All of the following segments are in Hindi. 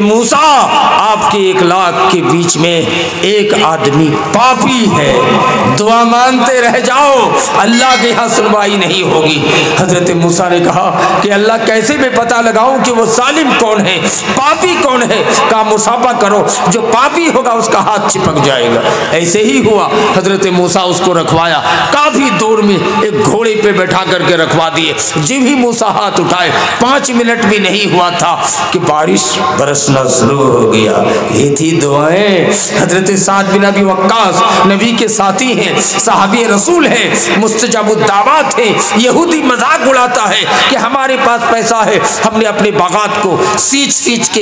मूसा आपके 1 लाख के बीच में एक आदमी पापी है, दुआ मांगते रह जाओ, अल्लाह के यहाँ सुनवाई नहीं होगी। हजरत मूसा ने कहा कि अल्लाह कैसे मैं पता लगाऊं कि वो जालिम कौन है, पापी कौन है। कहा मुसाफा करो, जो पापी होगा उसका हाथ चिपक जाएगा। ऐसे ही हुआ, हजरत मूसा उसको रखवाया, काफी दूर में एक घोड़े पे बैठा करके रखवा दिए। जब ही मूसा हाथ उठाए 5 मिनट भी नहीं हुआ था कि बारिश बरसना शुरू हो गया। ये थी दुआएं। हजरत साद बिन अबी वक्कास नबी के साथी हैं, सहाबी रसूल हैं, मुस्तजाबुद्दावात हैं। यहूदी मजाक उड़ाता है कि हमारे पास पैसा है, हमने अपने बागात को सींच के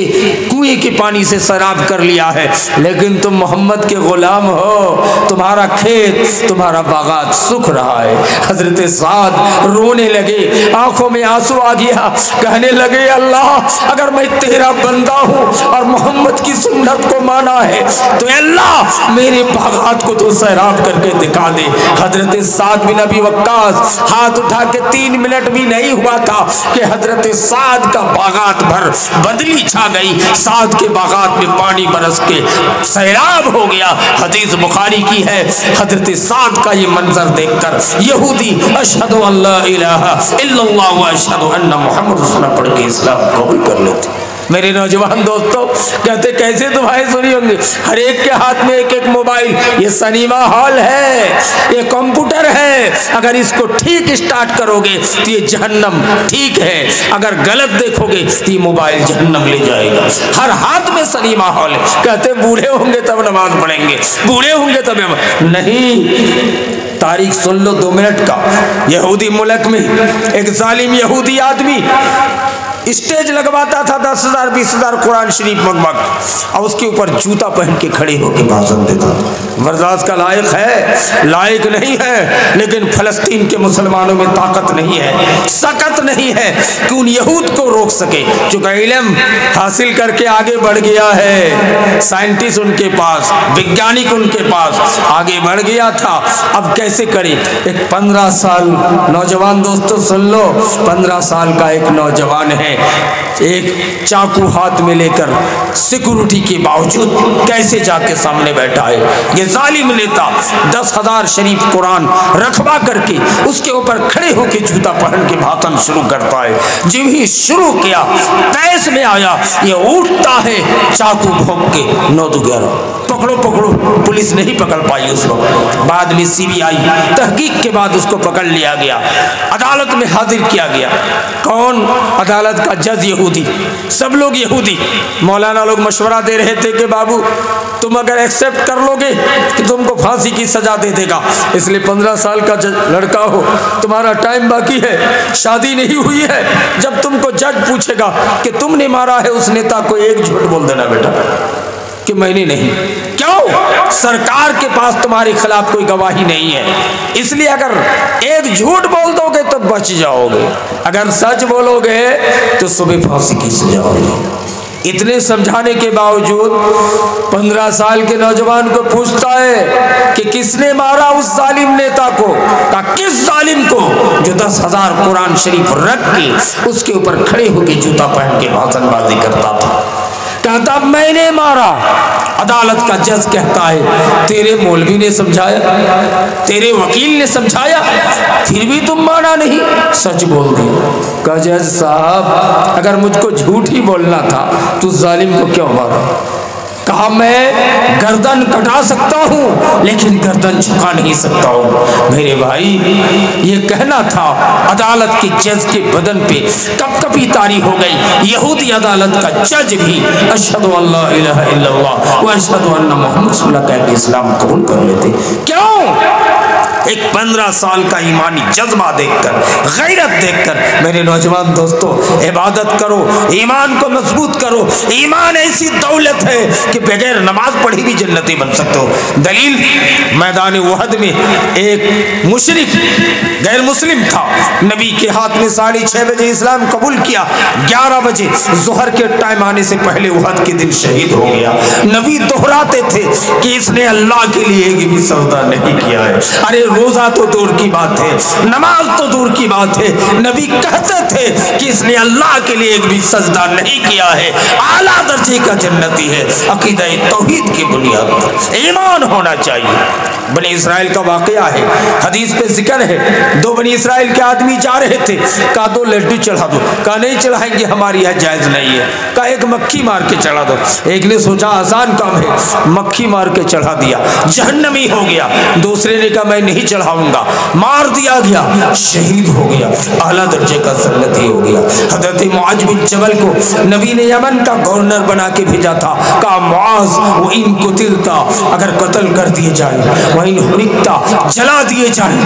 कुएं के पानी से शराब कर लिया है, लेकिन तुम मोहम्मद के गुलाम हो, तुम्हारा खेत तुम्हारा बागात सूख रहा है। हजरत साद रोने लगे, आंखों में आंसू आ गया, कहने लगे अल्लाह अगर मैं तेरा बंदा हूँ और मोहम्मद की सुन्नत को माना है तो अल्लाह मेरे बागात को तो सैराब करके दिखा दे। हजरत साद बिन अबी वक्कास हाथ उठा के 3 मिनट भी नहीं हुआ था कि हजरत साद का बागात भर बदली छा गई, साद के बागात में पानी बरस के सैराब हो गया। हदीस बुखारी की है। हजरत साद का ये मंजर देखकर यहूदी अशहदु अल्ला इलाहा इल्लल्लाह व अशहदु अन्ना मुहम्मद रसूलुल्लाह पढ़ के इस्लाम कबूल कर लेते। मेरे नौजवान दोस्तों कहते कैसे दुआएं सुनी होंगी, हर एक के हाथ में एक मोबाइल। ये सिनेमा हॉल है, ये कंप्यूटर है, अगर इसको ठीक स्टार्ट करोगे तो ये जहन्नम ठीक है, अगर गलत देखोगे तो ये मोबाइल जहन्नम ले जाएगा। हर हाथ में सिनेमा हॉल है। कहते बूढ़े होंगे तब नमाज पढ़ेंगे, बूढ़े होंगे तब नहीं। तारीख सुन लो 2 मिनट का। यहूदी मुल्क में एक जालिम यहूदी आदमी स्टेज लगवाता था 10,000 20,000 कुरान शरीफ मंगवा, और उसके ऊपर जूता पहन के खड़े होकर भाषण देता। बर्दाश्त का लायक है? लायक नहीं है। लेकिन फलस्तीन के मुसलमानों में ताकत नहीं है, सकत नहीं है कि उन यहूद को रोक सके। चूंकि इल्म हासिल करके आगे बढ़ गया है, साइंटिस्ट उनके पास, वैज्ञानिक उनके पास आगे बढ़ गया था। अब कैसे करे? एक 15 साल नौजवान, दोस्तों सुन लो, 15 साल का एक नौजवान है, एक चाकू हाथ में लेकर सिक्योरिटी के बावजूद कैसे जाके सामने बैठा है। ये जालिम नेता 10,000 शरीफ कुरान रखवा करके उसके ऊपर खड़े होकर जूता पहन के भाषण शुरू करता है। जब ही शुरू किया, तैस में आया, ये उठता है चाकू भोंक के 9-11 पकड़ो पकड़ो। पुलिस नहीं पकड़ पाई उसको। बाद में CBI तहकीक के बाद उसको पकड़ लिया गया, अदालत में हाजिर किया गया। कौन? अदालत का जज यहूदी, सब लोग यहूदी। मौलाना लोग मशवरा दे रहे थे कि बाबू तुम अगर एक्सेप्ट कर लोगे तो तुमको फांसी की सजा दे देगा, इसलिए 15 साल का लड़का हो, तुम्हारा टाइम बाकी है, शादी नहीं हुई है। जब तुमको जज पूछेगा कि तुमने मारा है उस नेता को, एक झूठ बोल देना बेटा कि मैंने नहीं। क्यों? सरकार के पास तुम्हारे खिलाफ कोई गवाही नहीं है, इसलिए अगर एक झूठ बोल दोगे तो बच जाओगे, अगर सच बोलोगे तो सुबह फांसी की सजा होगी। इतने समझाने के बावजूद 15 साल के नौजवान को पूछता है कि किसने मारा उस जालिम नेता को? का किस जालिम को जो 10,000 कुरान शरीफ रख के उसके ऊपर खड़े होकर जूता पहन के भाषणबाजी करता था? कहता मैंने मारा। अदालत का जज कहता है तेरे मौलवी ने समझाया, तेरे वकील ने समझाया, फिर भी तुम माना नहीं, सच बोल दिया। कहा जज साहब अगर मुझको झूठ ही बोलना था तो जालिम को क्यों मारा? कहा मैं गर्दन कटा सकता हूँ लेकिन गर्दन झुका नहीं सकता हूँ। मेरे भाई ये कहना था, अदालत के जज के बदन पे कपकपी तारी हो गई। यहूदी अदालत का जज भी अशहदु अल्ला इलाहा इल्लल्लाह व अशहदु अन्ना मुहम्मद रसूलुल्लाह कह के इस्लाम कबूल कर लेते। क्यों? एक 15 साल का ईमानी जज्बा देखकर, गैरत देखकर। मेरे नौजवान दोस्तों, इबादत करो, ईमान को मजबूत करो। ईमान ऐसी दौलत है कि बगैर नमाज पढ़ी भी जन्नती बन सकते हो। दलील, मैदान उहद में एक मुशरिक गैर मुस्लिम था, नबी के हाथ में 6:30 बजे इस्लाम कबूल किया, 11 बजे जोहर के टाइम आने से पहले उहद के दिन शहीद हो गया। नबी दोहराते थे कि इसने अल्लाह के लिए एक भी सजदा नहीं किया है। अरे रोजा तो दूर की बात है, नमाज तो दूर की बात है, नबी कहते थे कि इसने अल्लाह के लिए एक भी सजदा नहीं किया है, आला दर्जे का जन्नती है। अकीदा तौहीद की बुनियाद पर ईमान होना चाहिए। बनी इसराइल का वाकया है, हदीस पे जिक्र है। दो बनी इसराइल के आदमी जा रहे थे, कहा दो लड्डू चढ़ा दो, कहा नहीं चढ़ाएंगे, हमारी यह जायज नहीं है। कहा एक मक्खी मार के चढ़ा दो। एक ने सोचा आसान काम है, मक्खी मार के चढ़ा दिया, जहन्नमी हो गया। दूसरे ने कहा मैं नहीं चढ़ाऊंगा, मार दिया गया, शहीद हो गया, आला दर्जे का जन्नती हो गया। हजरत मुआज बिन जबल को नबी ने यमन का गवर्नर बना के भेजा था। कहा मुआज वो इनको तिलता, अगर कत्ल कर दिए जाए, वहीं हुरिकता, जला दिए जाए,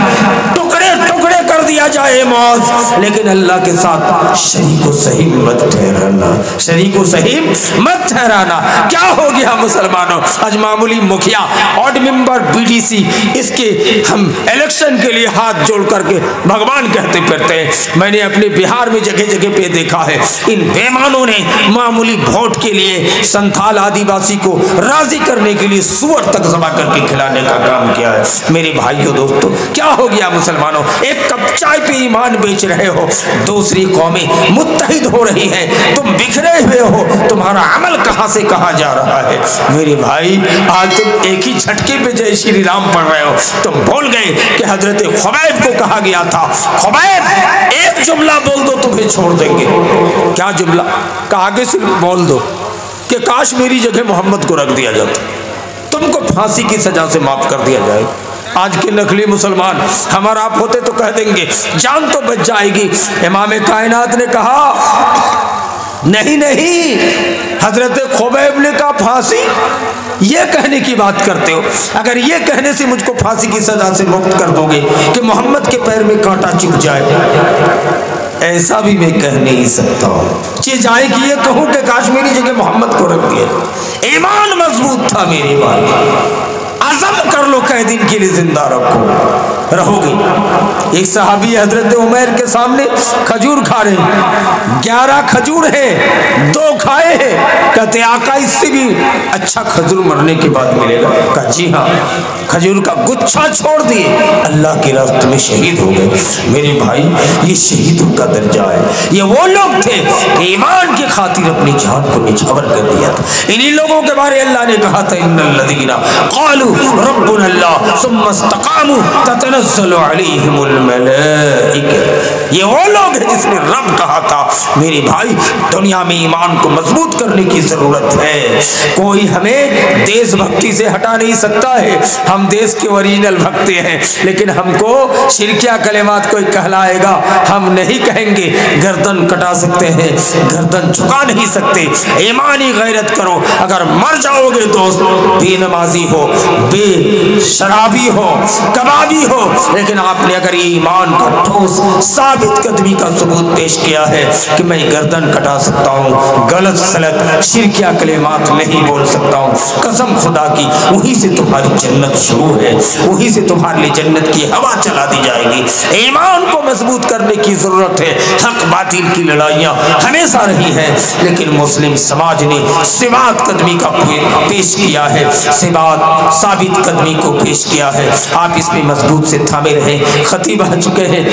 टुकड़े टुकड़े कर दिया जाए मौत, लेकिन अल्लाह के साथ शरीको सही मत ठहराना, शरीको सही मत ठहराना। क्या हो गया मुसलमानों, आज मामूली मुखिया, ऑड मेंबर, बीडीसी, इसके हम इलेक्शन के लिए हाथ जोड़ करके भगवान कहते फिरते हैं। मैंने अपने बिहार में जगह जगह पे देखा है, इन बेईमानों ने मामूली वोट के लिए संथाल आदिवासी को राजी करने के लिए सूअर तक जबा करके खिलाने का काम किया है। मेरे भाइयों दोस्तों, क्या हो गया मुसलमानों, एक कप चाय पे ईमान बेच रहे हो, दूसरी कौमें मुत्तहिद हो रही हैं, तुम बिखरे हुए हो, तुम्हारा अमल कहां से कहां जा रहा है। मेरे भाई, आज तुम एक ही झटके पे जय श्री राम पढ़ रहे हो। तुम भूल गए कि हजरत खुबैब को कहा गया था, खुबैब एक जुमला बोल दो तुम्हें छोड़ देंगे। क्या जुमला? कहा आगे सिर्फ बोल दो कि काश मेरी जगह मोहम्मद को रख दिया जाता, तुमको फांसी की सजा से माफ कर दिया जाए। आज के नकली मुसलमान हमारा आप होते तो कह देंगे जान तो बच जाएगी। इमाम कायनात ने कहा नहीं नहीं, हजरत खुबैब ने कहा फांसी, ये कहने की बात करते हो? अगर ये कहने से मुझको फांसी की सजा से मुक्त कर दोगे कि मोहम्मद के पैर में कांटा चुभ जाए, ऐसा भी मैं कह नहीं सकता हूँ। चीज आए कि ये कहूँ कि काश मेरी जगह मोहम्मद को रख दिया। ईमान मजबूत था मेरे भाई, आज़म कर लो, कई दिन के लिए जिंदा रहोगे। एक सहाबी हजरत उमैर के सामने खजूर खा रहे हैं, 11 खजूर है, 2 खाए हैं। कहते आका इससे भी अच्छा खजूर मरने के बाद मिलेगा। कहा जी हाँ। खजूर का गुच्छा छोड़ दिए, अल्लाह के रास्ते में शहीद हो गए। मेरे भाई, ये शहीदों का दर्जा है। ये वो लोग थे ईमान की खातिर अपनी जान को निछावर कर दिया था। इन्हीं लोगों के बारे अल्लाह ने कहा था इन्नल्लज़ीना क़ालू रब्बुनल्लाह सुम्मा इस्तक़ामू ततनज़्ज़लु अलैहिमुल मलाइका। ये वो लोग हैं जिसने रब कहा था। मेरे भाई, दुनिया में ईमान को मजबूत करने की जरूरत है। कोई हमें देशभक्ति से हटा नहीं सकता है, हम देश के ओरिजिनल भक्त हैं, लेकिन हमको शिरकिया कलेमात कोई कहलाएगा हम नहीं कहेंगे। गर्दन कटा सकते हैं, गर्दन झुका नहीं सकते। ईमानी गैरत करो। अगर मर जाओगे दोस्त, बेनमाजी हो, बेशराबी हो, कबाबी हो, लेकिन आपने अगर ईमान का ठोस साबित कदमी का सबूत पेश किया है कि मैं गर्दन कटा सकता हूँ, गलत सलत शिरकिया कलेमात नहीं बोल सकता हूँ, कसम खुदा की, वहीं से तुम्हारी जन्नत शुरू है, वहीं से तुम्हारे लिए जन्नत की हवा चला दी जाएगी। ईमान को मजबूत करने की जरूरत है। हक बातिल की लड़ाइयाँ हमेशा रही हैं, लेकिन मुस्लिम समाज ने सिबात कदमी का पेश किया है, सिबात साबित कदमी को पेश किया है। आप इसमें मजबूत से थामे रहे। खतीब आ चुके हैं,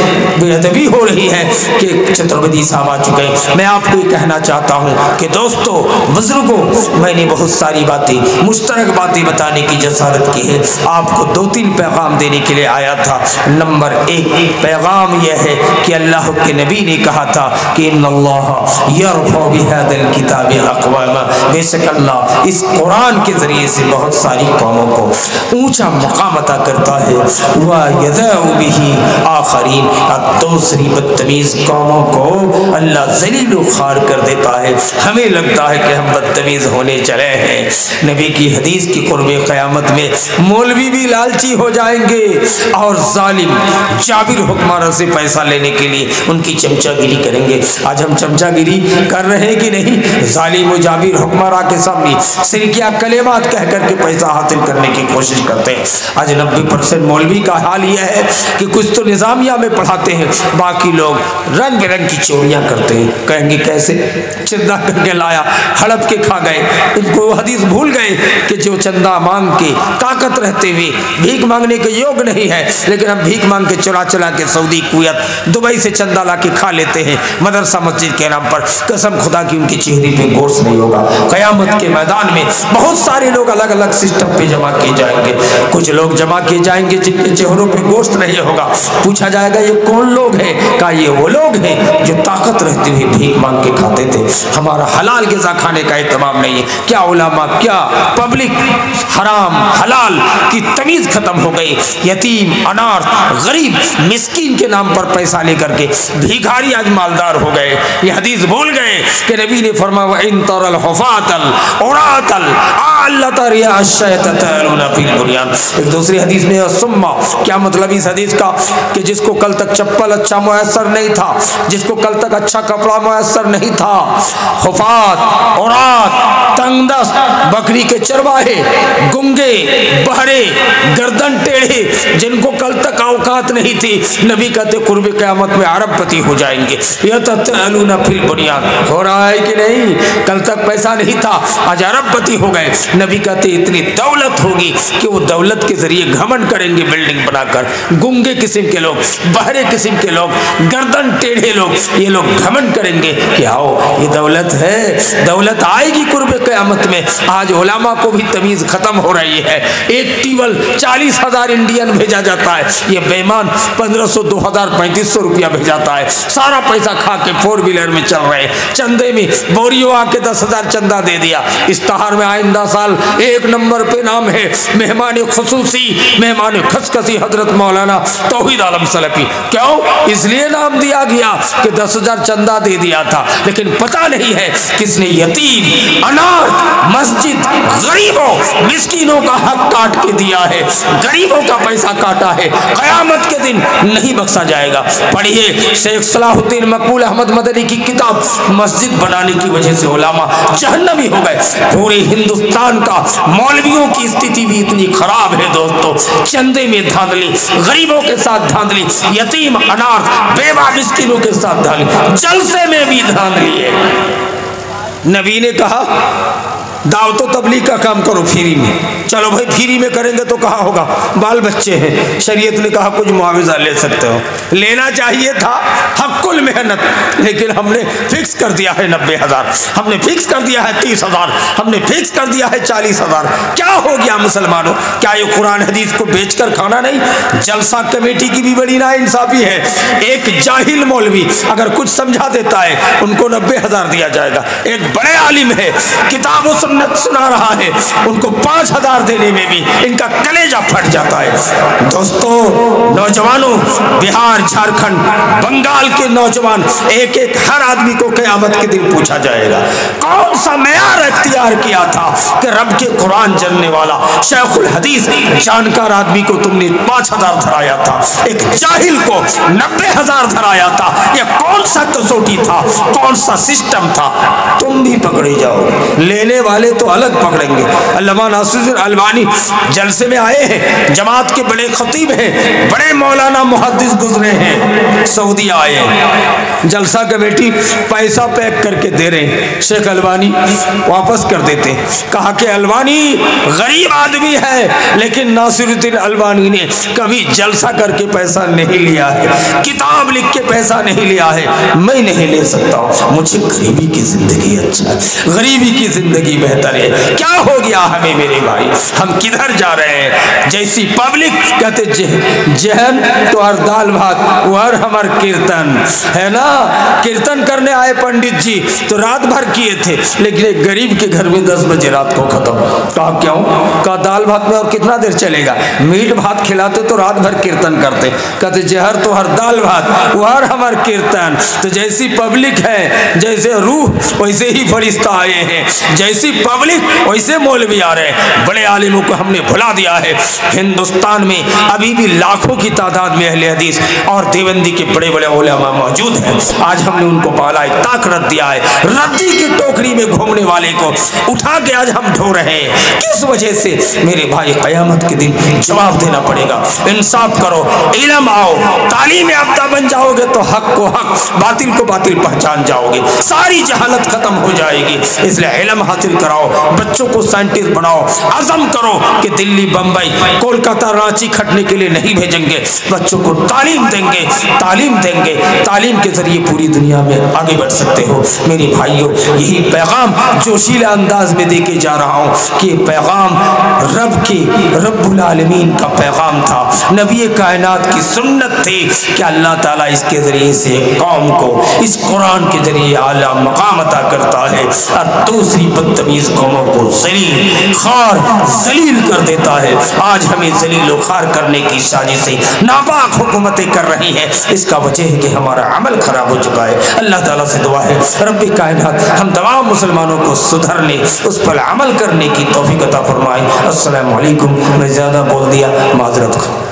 बेअदबी हो रही है कि चतुर्वेदी साहब आ चुके हैं। मैं आपको ये कहना चाहता हूँ कि दोस्तों, बुजुर्गों, मैंने बहुत सारी बातें, मुश्तरक बातें बताने की जसारत की है। आपको 2-3 पैगाम देने के लिए आया था। नंबर 1 पैगाम यह है कि अल्लाह के नबी ने कहा था कि इन्नल्लाह यरफ़उ बिहादिल किताबि अक़वामा, बेशक अल्लाह इस कुरान के जरिए से बहुत सारी कौमों को ऊंचा मकाम अता करता है। व यदअु बिही आखरीन, अब दूसरी बदतमीज कौमों को अल्लाह ज़लील खार कर देता है। हमें लगता है कि हम बदतमीज होने चले हैं। नबी की हदीस की कुर्बे क़यामत में मौलवी भी लालची हो जाएंगे और जालिम जाबिर हुक्मरान से पैसा लेने के लिए उनकी चमचागिरी करेंगे। आज हम चमचागिरी कर रहे हैं कि नहीं? जालिम जाबिर हुक्मरान के सामने शिरकिया कलेमात कह करके पैसा हासिल करने की कोशिश करते हैं। आज 90% मौलवी का हाल यह है कि कुछ तो निज़ामिया में पढ़ाते हैं, बाकी लोग रंग बिरंग की चोरियां करते हैं। कहेंगे कैसे? चिद्दा करके लाया, हड़प तड़प के खा गए। इनको हदीस भूल गए कि जो चंदा मांग के ताकत रहते हुए भीख मांगने के योग नहीं है, लेकिन हम भीख मांग के चुरा चुरा के सऊदी, कुवैत, दुबई से चंदा ला के खा लेते हैं मदरसा मस्जिद के नाम पर। कसम खुदा की उनके चेहरे पे गोश्त नहीं होगा। कयामत के मैदान में बहुत सारे लोग अलग अलग सिस्टम पे जमा किए जाएंगे। कुछ लोग जमा किए जाएंगे जिनके चेहरों पे गोश्त नहीं होगा। पूछा जाएगा ये कौन लोग हैं? का ये वो लोग हैं जो ताकत रहते हुए भीख मांग के खाते थे। हमारा हलाल ग़िज़ा खाने का एहतमाम नहीं है। क्या उलमा, क्या पब्लिक, हराम हलाल की तमीज़ खत्म हो गई। यतीम, अनाथ, गरीब, मिस्कीन के नाम पर पैसा लेकर के भिखारी आज मालदार हो गए। ये हदीस भूल गए कि नबी ने फरमाया इन तरल हुफातल औरातल एक दूसरी हदीस में सुम्मा, क्या मतलब इस हदीस का कि जिसको कल तक चप्पल अच्छा मुयस्सर नहीं था, जिसको कल तक अच्छा कपड़ा मुयस्सर नहीं था, हुफात, औरात, तंगदस्त, बकरी के चरवाहे, गुंगे, बहरे, गर्दन टेढ़े, जिनको कल तक औकात नहीं थी, नबी कहते कुर्ब क़यामत में अरबपति हो जाएंगे। यह ततअलूना फिल बुनियान, हो रहा है कि नहीं? कल तक पैसा नहीं था, आज अरबपति हो गए। नबी कहते इतनी दौलत होगी कि वो दौलत के जरिए घमंड करेंगे बिल्डिंग बनाकर। गुंगे किस्म के लोग, बहरे किस्म के लोग, गर्दन टेढ़े लोग, ये लोग घमंड करेंगे कि आओ ये दौलत है, दौलत आएगी कुर्ब क़यामत में। आज उलमा को भी तमीज़ खत्म हो रही है। एक टीवल 40,000 इंडियन भेजा जाता है, ये बेईमान 1500, 2000, 3500 रुपया भेजाता है। सारा पैसा खा के 4 व्हीलर में चल रहे हैं। चंदे में बोरियो आके 10,000 चंदा दे दिया। इस्ताहार में आइंदा साल 1 नंबर पे नाम है मेहमान खुसूसी, मेहमान खसखसी हजरत मौलाना तौहीद आलम सलफी। क्यों? इसलिए नाम दिया गया कि 10,000 चंदा दे दिया था, लेकिन पता नहीं है किसने यतीम, अनाथ, मस्जिद, गरीबों, मिस्कीनों का हक काट के दिया है, गरीबों का पैसा काटा है। कयामत के दिन नहीं बख्शा जाएगा। पढ़िए शेख सलाहुद्दीन मकबूल अहमद मदनी की किताब, मस्जिद बनाने की वजह से उलमा जहन्नमी हो गए। पूरे हिंदुस्तान का मौलवियों की स्थिति भी इतनी खराब है दोस्तों। चंदे में धांधली, गरीबों के साथ धांधली, यतीम, अनाथ, बेवा, मिस्किनों के साथ धांधली, जलसे में भी धांधली है। नबी ने कहा दावत तबलीग का काम करो फ्री में। चलो भाई फ्री में करेंगे तो कहाँ होगा, बाल बच्चे हैं। शरीयत ने कहा कुछ मुआवजा ले सकते हो, लेना चाहिए था हक्कुल मेहनत, लेकिन हमने फिक्स कर दिया है 90,000, हमने फिक्स कर दिया है 30,000, हमने फिक्स कर दिया है 40,000। क्या हो गया मुसलमानों? क्या ये कुरान हदीस को बेचकर खाना नहीं? जलसा कमेटी की भी बड़ी नाइंसाफी है। एक जाहिल मौलवी अगर कुछ समझा देता है उनको 90,000 दिया जाएगा। एक बड़े आलिम है, किताबों सुना रहा है, उनको 5,000 देने में भी इनका कलेजा फट जाता है। दोस्तों, नौजवानों, बिहार, झारखंड, बंगाल के नौजवान, एक एक हर आदमी को क़यामत के दिन पूछा जाएगा कौन सा मेयार अख्तियार किया था कि रब के कुरान जानने वाला शेखुल हदीस जानकार आदमी को तुमने 5,000 धराया था, एक जाहिल को 90,000 धराया था। यह कौन सा कसौटी था, कौन सा सिस्टम था? तुम भी पकड़े जाओ, लेने वाले तो अलग पकड़ेंगे। अल्लामा नासिरुद्दीन अलबानी जलसे में आए हैं, जमात के बड़े खतीब हैं, बड़े मौलाना मुहद्दिस गुजरे हैं, सऊदी आए हैं। जलसा कमेटी पैसा पैक करके दे रहे हैं, शेख अलबानी वापस कर देते हैं। कहा कि अलबानी गरीब आदमी है, लेकिन नासिरुद्दीन अलबानी ने कभी जलसा करके पैसा नहीं लिया है, किताब लिख के पैसा नहीं लिया है। मैं नहीं ले सकता, मुझे गरीबी की जिंदगी अच्छा है, गरीबी की जिंदगी बेहतर है। क्या हो गया हमें मेरे भाई, हम किधर जा रहे हैं? जैसी पब्लिक कहते जहन तो हर दाल भात और हमार कीर्तन है ना। कीर्तन करने आए पंडित जी तो रात भर किए थे, लेकिन एक गरीब के घर में 10 बजे रात को खत्म। कहा क्यों? कहा दाल भात में और कितना देर चलेगा, मीट भात खिलाते तो रात भर कीर्तन करते। कहते जहर तो हर दाल भात और हमार कीर्तन। तो जैसी पब्लिक है, जैसे रूह वैसे ही फरिश्ता आए हैं, जैसी पब्लिक वैसे मौलवी आ रहे हैं। बड़े आलिमों को हमने भुला दिया है। हिंदुस्तान में अभी भी लाखों की तादाद में अहले हदीस और देवबंदी के बड़े बड़े उलेमा मौजूद हैं। आज हमने उनको पाला ताक रख दिया है। रद्दी की टोकरी में घूमने वाले को उठा के आज हम ढो रहे हैं। किस वजह से? मेरे भाई, क़यामत के दिन जवाब देना पड़ेगा। इंसाफ करो, इल्म आओ, तालीम याफ्ता बन जाओगे तो हक को हक, बातिल को बातिल पहचान जाओगे, सारी जहालत खत्म हो जाएगी। इसलिए इल्म हासिल कराओ, बच्चों को साइंटिस्ट बनाओ, अज़म करो कि दिल्ली, बंबई, कोलकाता, रांची खटने के लिए नहीं भेजेंगे, बच्चों को तालीम देंगे, तालीम देंगे। तालीम के जरिए पूरी दुनिया में आगे बढ़ सकते हो। मेरे भाइयों, यही पैगाम जोशीला अंदाज में दे के जा रहा हूँ कि पैगाम रब्बुल आलमीन का पैगाम था, नबी कायनात की सुन्नत थी कि अल्लाह ताला इसके जरिए से कौम को इस कुरान के जरिए आला मकाम अता करता है और दूसरी बदतमीज कौमों को ज़लील खार जलील कर देता है। आज हमें जलील व खार करने की साजिशें नापाक हुकूमतें कर रही हैं। इसका वजह है कि हमारा अमल खराब हो चुका है। अल्लाह ताला से दुआ है रब्बे कायनात हम तमाम मुसलमानों को सुधरने, उस पर अमल करने की तौफीक अता फरमाए। अस्सलामु अलैकुम। मैं ज़्यादा बोल दिया, माजरत।